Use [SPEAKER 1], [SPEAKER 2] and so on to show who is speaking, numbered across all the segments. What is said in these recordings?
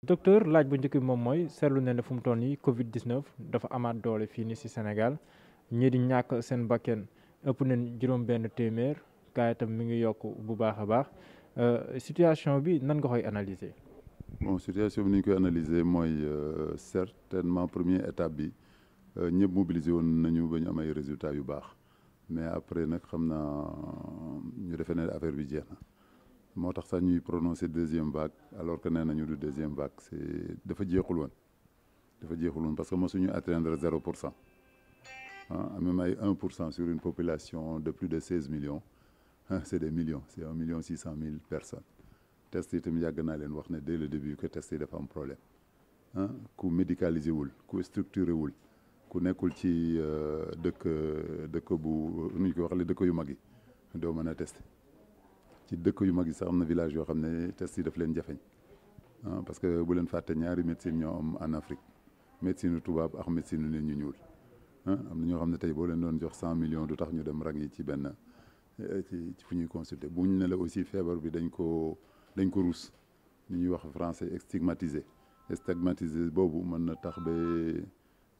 [SPEAKER 1] docteur laaj bu njëkk bi moom mooy seetlu ne fu mu toll nii Covid 19 dafa amaat doole fii nii ci Sénégal ñii di ñàkk seen bakken ëpp nañ juróom-benn téeméer kaa itam mi ngi yokk bu baax a baax situation bi nan nga koy analyser.
[SPEAKER 2] bon situation bi ni ñu koy analyser mooy certainement première étape bi ñëpp mobilisé woon nañu ba ñu am ay résultats yu baax mais après nag xam naa ñu defee ne affaire bi jeex na. moo tax sax ñuy prononcer deuxième vague alors que nee nañu du deuxième vague dafa jeexul woon parce que mosuñu atteindre 0% même ay 1% sur une population de plus de 16 millions c'est des millions c'est 1,6 million personnes test yi tamit yàgg naa leen wax ne dès le début que test yi dafa am problème ku médicalisé wul ku structuré wul ku nekkul ci dëkk bu nu ñu ko waxee dëkk yu mag yi doo mën a tester. ci dëkk yu mag yi sax am na village yoo xam ne test yi daf leen jafeñ parce que bu leen fàtte ñaari médecine ñoo am en Afrique médecine tubaab ak médecine nit ñu ñuul am na ñoo xam ne tey boo leen doon jox 100 millions du tax ñu dem rang yi ci benn ci fu ñuy consulter bu ñu ne la aussi feebar bi dañ ko ruus li ñuy wax français stigmatisé boobu mën na tax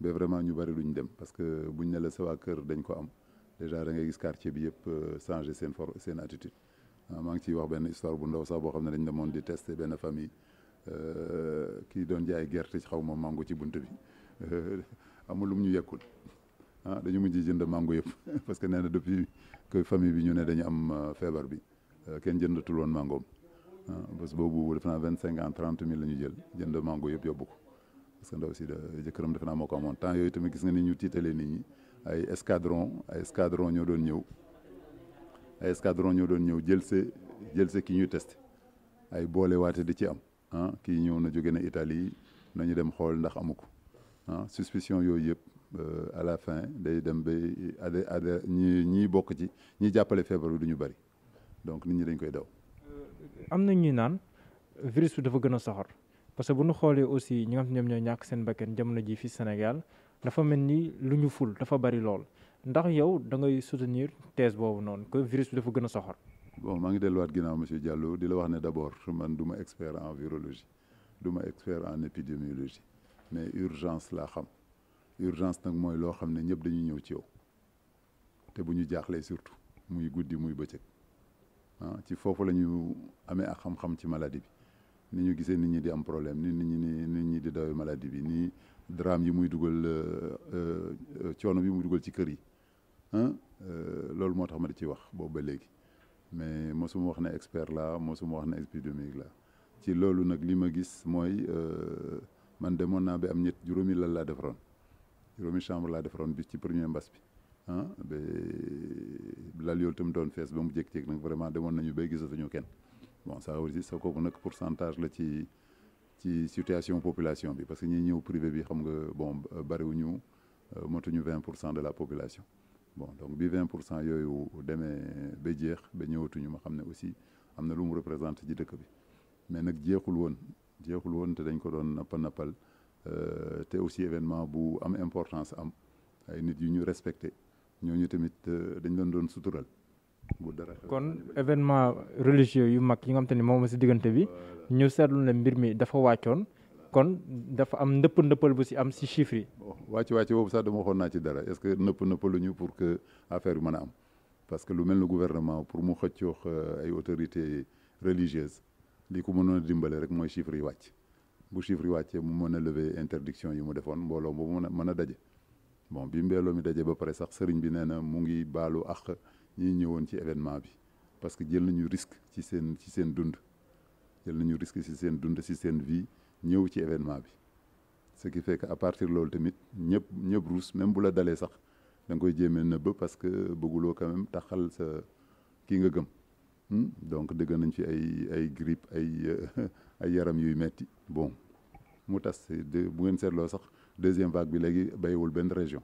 [SPEAKER 2] ba vraiment ñu bari duñ dem parce que buñ ne la sa waa kër dañ ko am déjà da ngay gis quartier bi yëpp changer seen attitude. maa ngi ciy wax benn histoire bu ndaw sax boo xam ne dañ demoon di tester benn famille kii doon jaay gerte ci xaw ma mango ci bunt bi amul lum ñu yekkul dañu mujj jënd mango yëpp parce que nee na depuis que famille bi ñu ne dañu am feebar bi kenn jëndatul woon mangoom bés boobu def naa 25 ans 30 000 la ñu jënd mango yëpp yóbbu ko parce que ndaw si jëkkëram def naa moo ko amoon temps yooyu tamit gis nga ni ñu tiitalee nit ñi ay escadron ñoo doon ñëw jël se ki ñu testé ay boole waate di ci am kii ñëw na jóge na Italie nañu dem xool ndax amu ko suspicion yooyu yëpp à la fin day dem ba ñi bokk ci ñi jàppale feebar bi du ñu bari donc nit ñi dañ koy daw.
[SPEAKER 1] am na ñuy naan virus bi dafa gën a soxor parce que bu ñu xoolee aussi ñi nga xam ne ñoom ñoo ñàkk seen bakkan jamono ji fii Sénégal dafa mel ni lu ñu ful dafa bari lool. ndax yow da ngay soutenir thèse boobu noonu que virus bi dafa gën a soxor.
[SPEAKER 2] bon maa ngi delluwaat ginnaaw monsieur Diallo di la wax ne d'abord man du ma expert en virologie du ma expert en épidémiologie mais urgence laa xam urgence nag mooy loo xam ne ñëpp dañuy ñëw ci yow te bu ñu jaaxlee surtout muy guddi muy bëccëg ci foofu la ñu amee ak xam-xam ci maladie bi ni ñu gisee nit ñi di am problème nit ñi di dawee maladie bi ni drame yi muy dugal coono bi muy dugal ci kër yi. loolu moo tax ma di ci wax boobu ba léegi mais mosuma wax ne expert la mosuma wax ne épidémiologue la ci loolu nag li ma gis mooy man demoon naa ba am juróomi lal laa defaroon juróomi chambre laa defaroon bi ci premier mbas bi ba lal yoolu tam doon fees ba mu jékki-jékki nag vraiment demoon nañu bay gisatuñu kenn bon ça aussi sa kooku nag pourcentage la ci situation population bi parce que ñi ñëw privé bi xam nga bon bariwuñu motuñu 20% de la population. bon donc bi 20% yooyu demee ba jeex ba ñëwatuñu ma xam ne aussi am na lu mu représenté ci dëkk bi mais nag jeexul woon te dañ ko doon nappal te aussi événement bu am importance am ay nit yu ñu respecté ñooñu tamit dañ doon sutural bu dara.
[SPEAKER 1] kon événement religieux yu mag yi nga xam te ne moom si diggante bi ñu seetlu ne mbir mi dafa wàccoon kon dafa am ndëppal bu si am si chiffres yi.
[SPEAKER 2] wàcc boobu sax dama waxoon naa ci dara est-ce que nëppaluñu pour que affaire bi mën a am parce que lu mel ne gouvernement pour mu xëccoo ay autorités religieuses li ko mënoon a dimbale rek mooy chiffres yi wàcc bu chiffres yi wàccee mu mën a lever interdiction yi mu defoon mbooloo boobu mën a daje bon bi mbooloo mi daje ba pare sax sëriñ bi nee na mu ngi baalu àq ñi ñëwoon ci événement bi parce que jël nañu risque ci seen dund ci seen vie ñëw ci événement bi ce qui fait que à partir loolu tamit ñëpp ruus même bu la dalee sax da nga koy jéemee nëbb parce que bëgguloo quand même taxal sa kii nga gëm donc dëgg nañ fi ay grippe ay yaram yuy metti bon mu tas bu ngeen seetloo sax deuxième vague bi léegi bayiwul benn région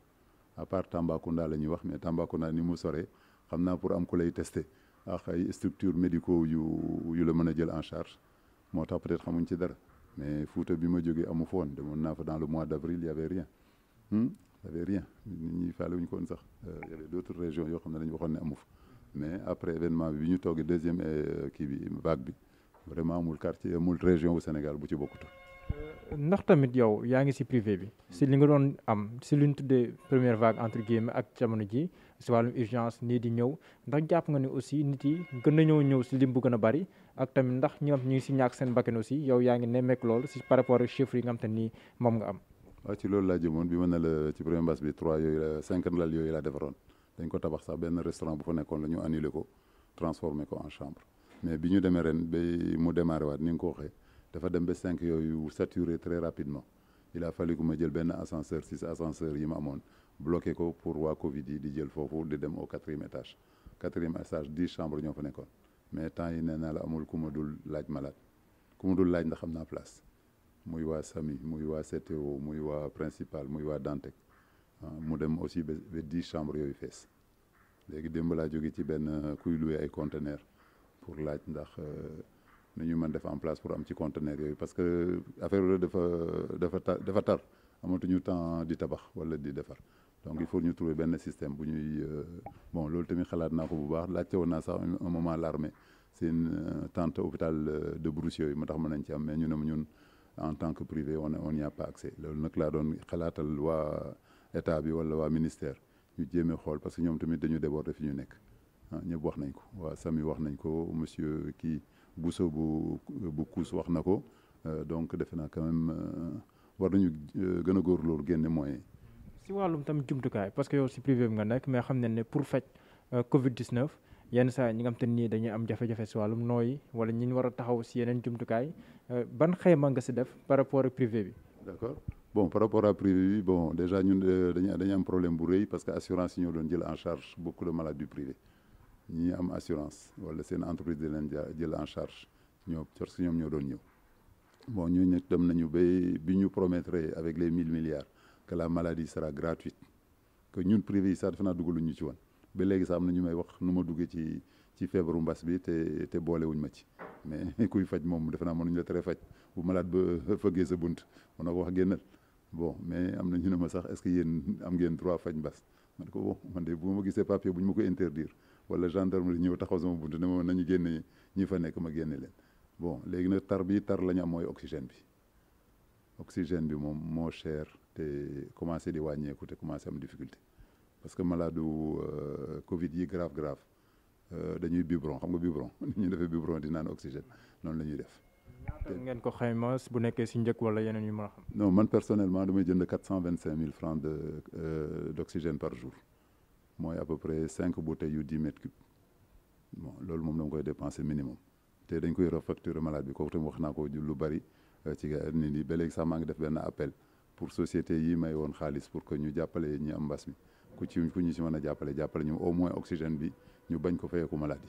[SPEAKER 2] à part Tambacounda la ñuy wax mais Tambacounda ni mu soree xam naa pour am ku lay testé ak ay structures médicaux yu la mën a jël en charge moo tax peut-être xamuñ ci dara mais Fouta bi ma jógee amu fa woon demoon naa fa dans le mois d'avril y avait rien nit ñi faale wuñ ko woon sax y avait d'autres régions yoo xam ne dañu waxoon ne amu fa mais après événement bi ñu toogee deuxième kii bi vague bi vraiment amul quartier amul région au Sénégal bu ci bokkut.
[SPEAKER 1] ndax tamit yow yaa ngi ci privé bi ci li nga doon am ci li ñu tuddee première vague entre guillemets ak jamono ji ci wàllum urgence nii di ñëw ndax jàpp nga ne aussi nit yi gën nañoo ñëw ci lim bu gën a bari ak tamit ndax ñi nga xam ñu ngi ci ñàkk seen bakkan aussi yow yaa ngi nemmeek loolu ci par rapport ak chiffres yi nga xam te ni moom nga am.
[SPEAKER 2] waaw ci loolu laa jëmoon bi ma ne la ci premier mbas bi 3 yooyu la 5 lal yooyu laa defaroon dañ ko tabax sax benn restaurant bu fa nekkoon la ñu annulé ko transformé ko en chambre mais bi ñu demee ren ba mu démarré waat ni nga ko waxee dafa dem ba 5 yooyu saturé très rapidement il a fallu que ma jël benn ascenseur 6 ascenseurs yi ma amoon bloqué ko pour waa Covid yi di jël foofu di dem au 4e étage 4e étage 10 chambres ñoo fa nekkoon mais temps yi nee naa la amul ku ma dul laaj malade ku ma dul laaj ndax xam naa place muy waa SAMI muy waa CTO muy waa principal muy waa Dantec mu dem aussi ba 10 chambres yooyu fees léegi démb laa jóge ci benn kuy loué ay conteneurs pour laaj ndax nu ñu mën def en place pour am ci conteneurs yooyu parce que affaire bi dafa tar amatuñu temps di tabax wala di defar donc il faut ñu trouver benn système bu ñuy bon loolu tamit xalaat naa ko bu baax laajte woon naa sax un moment l'armée c'est une tente hôpital de Brousse yooyu ma tax mën nañ ci am mais ñu ne ñun en tant que privé on n'y a pas accès loolu nag laa doon xalaatal waa état bi wala waa ministère ñu jéeme xool parce que ñoom tamit dañu déborder fi ñu nekk ñëpp wax nañ ko waa SAMI wax nañ ko monsieur kii Bousso bu Kous wax na ko donc defe naa quand même war nañu gën a góorgóorlu génne moyens yi.
[SPEAKER 1] si wàllum tam jumtukaay parce que yow si privé bi nga nekk mais xam nañ ne pour faj Covid 19 yenn saa ñi nga xam te nii dañuy am jafe-jafe si wàllum nooyi wala ñi war a taxaw si yeneen jumtukaay ban xayma nga si def par rapport ak privé bi.
[SPEAKER 2] d'accord bon par rapport à privé bi bon déjà ñun dañu am problème bu rëy parce que assurance yi ñoo doon jël en charge beaucoup de malades du privé ñi am assurance wala seen entreprise di leen jël en charge ñoo parce que ñoom ñoo doon ñëw bon ñu nag dem nañu ba bi ñu promettre avec les 1000 milliards que la maladie sera gratuite que ñun privé yi sax defe naa dugaluñ ñu ci woon ba léegi sax am na ñu may wax nu ma duggee ci feebaru mbas bi te boolewuñ ma ci mais kuy faj moom defe naa mënuñu la tere faj bu malade ba fëggee sa bunt mën na ko wax génnal bon mais am na ñu ne ma sax est-ce que yéen am ngeen droit faj mbas man ko bon man de bu ma gisee papier bu ñu ma ko interdire wala gendarmerie ñëw taxaw sama bunt ne ma nañu génne ñi fa nekk ma génne leen bon léegi nag tar la ñu am mooy oxygène bi moom moo cher te commencé di wàññeeku te commencé am difficulté parce que malade Covid yi grave dañuy biberon xam nga biberon ni ñu defee biberon di naan oxygène noonu la ñuy def.
[SPEAKER 1] ngeen ko xayma bu nekkee si njëkk wala yeneen yu mën a xam.
[SPEAKER 2] non man personnellement damay jënd 425 000 francs d'oxygène par jour mooy à peu près 5 bouteilles yu 10 mètres cubes bon loolu moom dama koy dépenser minimum te dañ koy refacturer malade bi kooku tamit wax naa ko lu bari ci nit ñi ba léegi sax maa ngi def benn appel pour société yi may woon xaalis pour que ñu jàppale ñi am mbas mi ku ñu si mën a jàppale ñu au moins oxygène bi ñu bañ ko fayeeku malade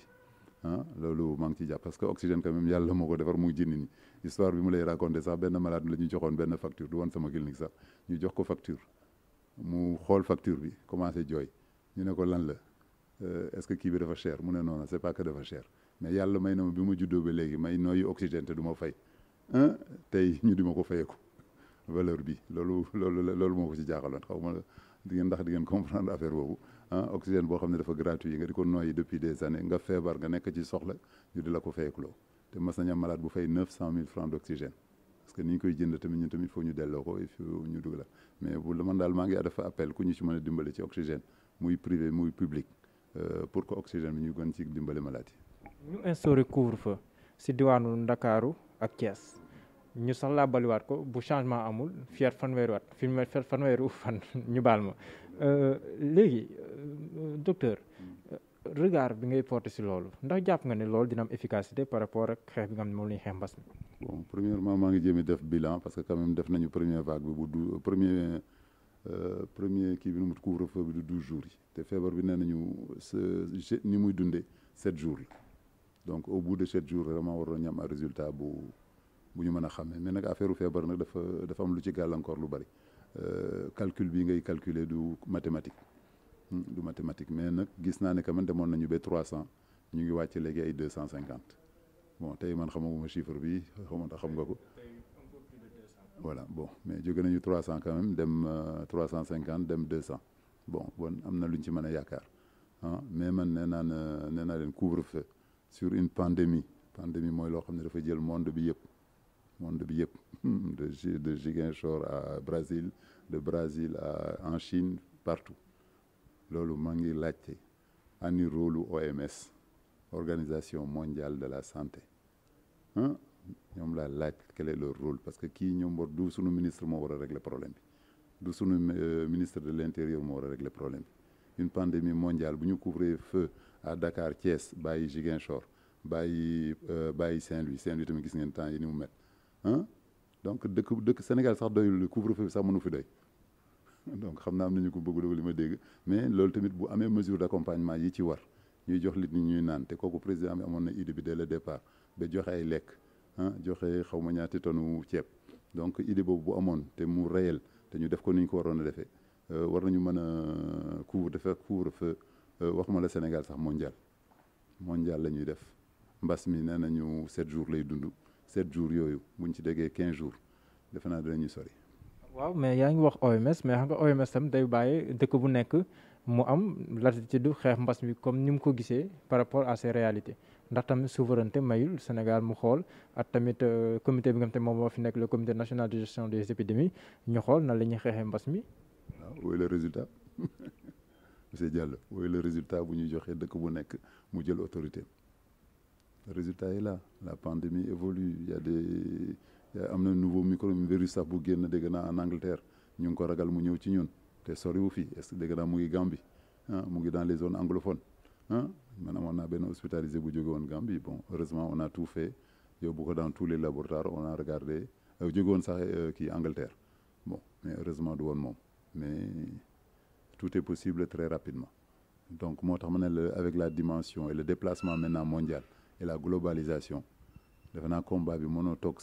[SPEAKER 2] yi loolu maa ngi ciy jàpp parce que oxygène quand même yàlla moo ko defar muy jinni ni histoire bi mu lay raconté sax benn malade la ñu joxoon benn facture du woon sama clinique sax ñu jox ko facture mu xool facture bi commencé jooy ñu ne ko lan la est-ce que kii bi dafa cher mu ne non c'est pas que dafa cher mais yàlla may na ma bi ma juddoo ba léegi may nooyi oxygène te du ma fay tey ñu di ma ko fayeeku valeur bi loolu moo ko ci jaaxaloon xaw ma di ngeen comprendre affaire boobu oxygène boo xam ne dafa gratuit nga di ko nooyi depuis des années nga feebar nga nekk ci soxla ñu di la ko fayeekuloo te mas nañu am malade bu fay 900 000 francs d'oxygène parce que ni ñu koy jënd tamit ñun tamit faut ñu delloo ko il faut ñu dugg la mais bu man daal maa ngi dafa appel ku ñu ci mën a dimbale ci oxygène muy privé muy public pour que oxygène bi ñu gën ci dimbale malade yi.
[SPEAKER 1] ñu instauré couvre-feu si diwaanu Ndakaaru ak Thiès ñu sax laa baliwaat ko bu changement amul fier fanweeri fan ñu baal ma léegi docteur regard bi ngay porté si loolu ndax jàpp nga ne loolu dina am efficacité par rapport ak xeex bi nga xam ne moom la ñuy xeex mbas mi.
[SPEAKER 2] bon premièrement maa ngi jéem a def bilan parce que quand même def nañu première vague bi premier kii bi nu mu couvre-feu bi du 12 jours yi te feebar bi nee nañu ni muy dundee 7 jours yi donc au bout de 7 jours vraiment war nañu am un résultat bu ñu mën a xamee mais nag affaire feebar nag dafa am lu ci gàllankoor lu bari calcul bi ngay calculer du mathématique mais nag gis naa ne que man demoon nañu ba 300 ñu ngi wàcc léegi ay 250 bon tey man xamaguma chiffre bi xamanta xam nga ko voilà bon mais jóge nañu 300 quand même dem 350 dem 200 bon am na lu ñu ci mën a yaakaar mais man nee naa leen couvre-feu sur une pandémie mooy loo xam ne dafa jël monde bi yëpp de Ziguinchor à Brésil, de Brésil en Chine, partout loolu maa ngi laajte ani rôle OMS Organisation mondiale de la santé ñoom laa laaj quel est leur rôle parce que kii ñoom war du sunu ministre moo war a régler problème bi du sunu ministre de l'intérieur moo war a régler problème bi une pandémie mondiale bu ñu couvrir feu à Dakar Thiès bàyyi Ziguinchor bàyyi Saint-Louis tamit gis ngeen temps yi ni mu met donc dëkk Sénégal sax doyul couvre-feu bi sax mënu fi doy donc xam naa am nañu ko bëgg li ma dégg mais loolu tamit bu amee mesure d'accompagnement yi ci war ñuy jox nit ñi ñuy naan te kooku président bi amoon na idée bi dès le départ ba joxe ay lekk joxe xaw ma ñaati tonu ceeb donc idée boobu bu amoon te mu réel te ñu def ko ni ñu ko waroon a defee war nañu mën a couvre-feu waxuma la Sénégal sax mondial la ñuy def mbas mi nee nañu 7 jours lay dund 7 jours yooyu buñ ci déggee 15 jours defe naa dinañu sori.
[SPEAKER 1] waaw mais yaa ngi wax OMS mais xam nga OMS tam day bàyyi dëkk bu nekk mu am latitude xeex mbas mi comme ni mu ko gisee par rapport à ces réalités ndax tamit souveraineté mayul Sénégal mu xool ak tamit comité bi nga xam te moom moo fi nekk le comité national de gestion des épidémies ñu xool na la ñuy xeexee mbas mi.
[SPEAKER 2] waaw wooyu le résultat monsieur Diallo wooyu le résultat bu ñuy joxee dëkk bu nekk mu jël autorité le résultat est là la pandémie évolue am na nouveau microvirus sax bu génn dégg naa en Angleterre ñu ngi ko ragal mu ñëw ci ñun te soriwu fii est-ce que dégg naa mu ngi Gambie mu ngi dans les zones anglophones man amoon naa benn hospitalisé bu jóge woon Gambie bon heureusement on a tout fait yóbbu ko dans tous les laboratoires on a regardé jóge woon sax kii Angleterre bon mais heureusement du woon moom mais tout est possible très rapidement donc moo tax ma ne la avec la dimension et le déplacement maintenant mondial et la globalisation defe naa combat bi mënoo toog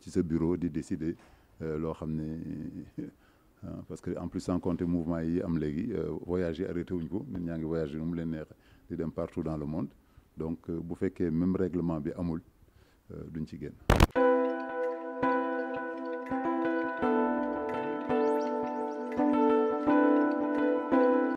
[SPEAKER 2] ci sa bureau di décider loo xam ne parce que en plus sans compter mouvement yi am léegi voyage yi arrêté wuñ ko nit ñaa ngi voyager nu mu leen neex di dem partout dans le monde donc bu fekkee même règlement bi amul duñ ci génn